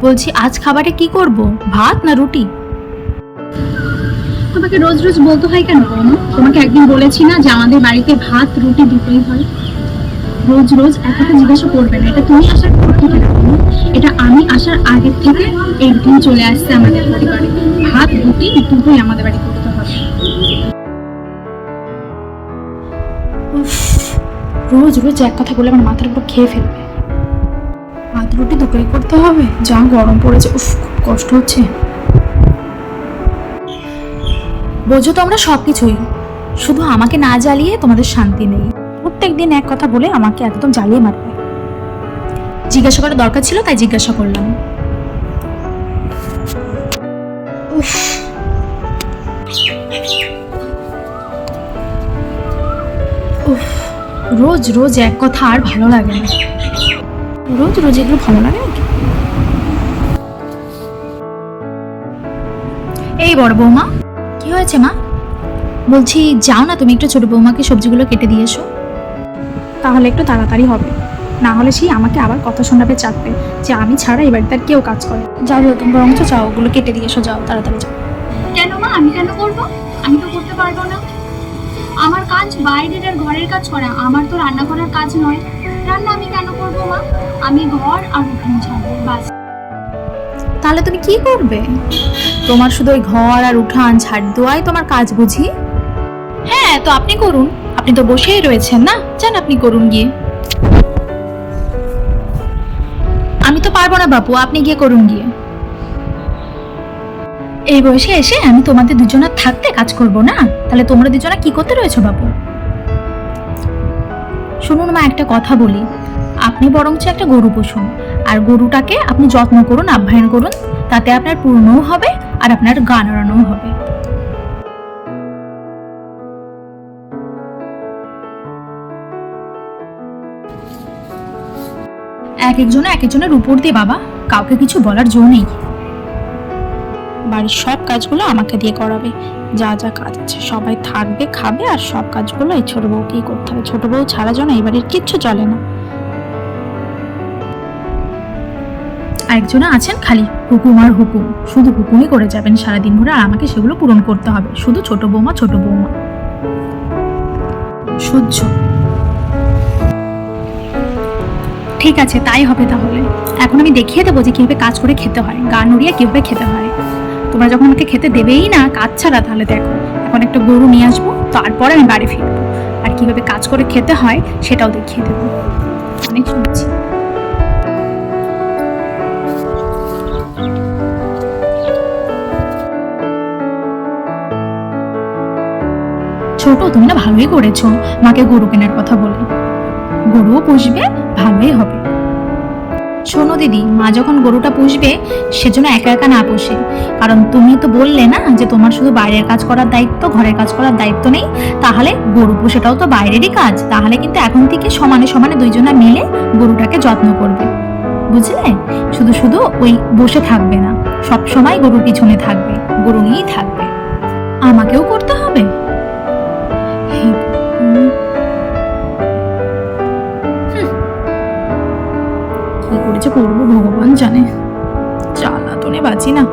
বলছি আজ খাবারে কি করব, ভাত না রুটি? তোমাকে রোজ রোজ বলতে হয় কেন বৌমা? তোমাকে একদিন বলেছি না যে আমাদের বাড়িতে ভাত রুটি দুটোই হয়? রোজ রোজ এক কথা জিজ্ঞাসা করবে না। এটা তুমি আসার পর থেকে না বৌমা, এটা আমি আসার আগের থেকে এই রুটিন চলে আসছে আমাদের পরিবারে। ভাত রুটি দুটোই আমাদের বাড়ি করতে হবে। উফ, রোজ রোজ এক কথা বলে আমার মাথার উপর খেয়ে ফেলবে। ভাত রুটি দুটোই করতে হবে, যা গরম পড়েছে, উফ খুব কষ্ট হচ্ছে। বোঝো তোমরা সবকিছুই, শুধু আমাকে না জ্বালিয়ে তোমাদের শান্তি নেই। প্রত্যেকদিন এক কথা বলে আমাকে একদম জ্বালিয়ে মারবে। জিজ্ঞাসা করার দরকার ছিল তাই জিজ্ঞাসা করলাম। উফ, উফ, রোজ রোজ এক কথা আর ভালো লাগে না। রোজ রোজ এগুলো ভালো লাগে নাকি? এই বড় বৌমা, কি হয়েছে মা? বলছি যাও না, তুমি একটু ছোট বৌমাকে সবজিগুলো কেটে দিয়ে এসো। তাহলে একটু তাড়াতাড়ি হবে, না হলে সেই আমাকে আবার কথা শোনাবে চাপবে যে আমি ছাড়া এই বাড়িতে আর কেউ কাজ করে। যাও যাও, তুমি বরঞ্চ যাও, ওগুলো কেটে দিয়ে এসো, যাও তাড়াতাড়ি যাও। কেন মা, আমি কেন করবো? আমি তো করতে পারবো না। আমার কাজ বাইরের আর ঘরের কাজ করা, আমার তো রান্না করার কাজ নয়। রান্না আমি কেন করবো মা? আমি ঘর আর উঠোন ছাড়বো, বাস। তাহলে তুমি কি করবে? তোমার শুধু ওই ঘর আর উঠান ঝাড় দেওয়াই তোমার কাজ বুঝি? হ্যাঁ, তো আপনি করুন, আপনি তো বসেই রয়েছেন না, যান আপনি করুন গিয়ে। আমি তো পারবো না বাপু, আপনি গিয়ে করুন গিয়ে। এই বয়সে এসে আমি তোমাদের দুজনের থাকতে কাজ করব না? তাহলে তোমরা দুজনা কি করতে রয়েছো বাপু? শুনুন মা, একটা কথা বলি, আপনি বরঞ্চ একটা গরু পুষুন, আর গরুটাকে আপনি যত্ন করুন, আপ্যায়ন করুন, তাতে আপনার পূর্ণও হবে আর আপনার গান আনানোও হবে। এক একজনের উপর দিয়ে বাবা, কাউকে কিছু বলার জো নেই। বাড়ির সব কাজগুলো আমাকে দিয়ে করাবে, যা যা কাজ আছে সবাই থাকবে, খাবে, আর সব কাজগুলো এই ছোট বউকেই করতে হবে। ছোট বউ ছাড়া যেন এই বাড়ির কিচ্ছু চলে না। আরেকজনা আছেন খালি হুকুম আর হুকুম, শুধু হুকুমই করে যাবেন সারাদিন ভরে, আর আমাকে সেগুলো পূরণ করতে হবে। শুধু ছোট বৌমা ছোট বৌমা, সহ্য। ঠিক আছে, তাই হবে তাহলে। এখন আমি দেখিয়ে দেবো যে কিভাবে কাজ করে খেতে হয়, গা নড়িয়ে কিভাবে খেতে হয়। তোমরা যখন আমাকে খেতে দেবেই না কাজ ছাড়া, তাহলে দেখো এখন একটা গরু নিয়ে আসবো, তারপরে আমি বাড়ি ফিরবো, আর কিভাবে কাজ করে খেতে হয় সেটাও দেখিয়ে দেবো। অনেক শুনছি। ছোট, তুমি না ভালোই করেছো মাকে গরু কেনার কথা বলে। গরুও পুষবে, ভালোই হবে। শোনো দিদি, মা যখন গরুটা পুষবে সেজন্য একা একা না পুষে, কারণ তুমি তো বললে না যে তোমার শুধু বাইরের কাজ করার দায়িত্ব, ঘরের কাজ করার দায়িত্ব নেই। তাহলে গরু পুষাটাও তো বাইরেরই কাজ। তাহলে কিন্তু এখন থেকে সমানে সমানে দুইজনা মিলে গরুটাকে যত্ন করবে, বুঝলে? শুধু শুধু ওই বসে থাকবে না, সব সময় গরুর পিছনে থাকবে, গরু নিয়েই থাকবে। আমাকেও করতে হবে। কি করেছে করবো ভগবান জানে, জ্বালাতনে বাঁচি না।